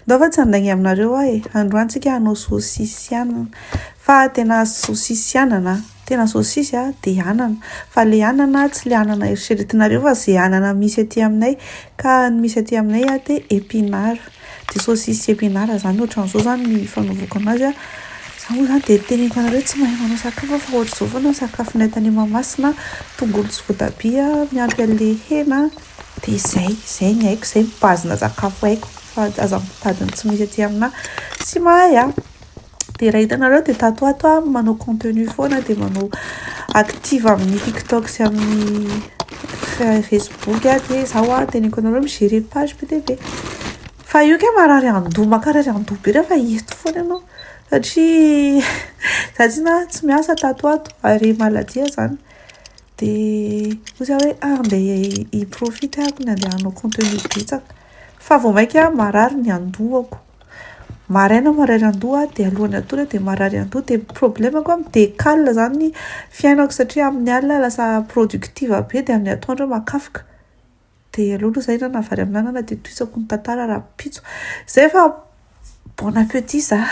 ndao fa tsy andagny aminareo aho e. Androantsika hanao saosisy anana. Fa tena saosisy anana. Tena saosisy dia anana. Fa le anana tsy le anana eritreretinareo fa izay anana misy aty aminay. Ka ny misy aty aminay dia épinard. Dia saosisy épinard zany ohatran'izao zany ny fanaovako anazy. Zaho moa zany dia teneniko anareo tsy mahay manao sakafo fa ohatr'izao foana ny sakafonay tany Mahamasina. Tongolo sy voatabia miampy an'le hena. Dia izay ny haiko, izay bazina sakafo haiko. Fa aza mitadiny tsy misy aty amina tsy mahay aho. Dia raha hitanareo dia tatoato manao contenu foana dia manao active amin'ny TikTok sy amin'ny Facebook dia zaho teneniko anareo migerer page be dia be. Fa io ke marary andoha makarary andoha be rehefa eto foana ianao satria zatsina tsy miasa tatoato ary maladia zany. Dia ozy hoe andeha hiprofity ahako ny andeha hanao contenu bitsaka. Fa vao maika marary ny andohako. Maraina marary andoha dia alohany atory dia marary andoha dia problemako midécale zany ny fiainako satria amin'ny alina lasa productive be dia amin'ny atoandro makafoka. Dia aloha izay na navary amin'anana dia toisako ny tantara raha pitso. Zay fa bon appétit za.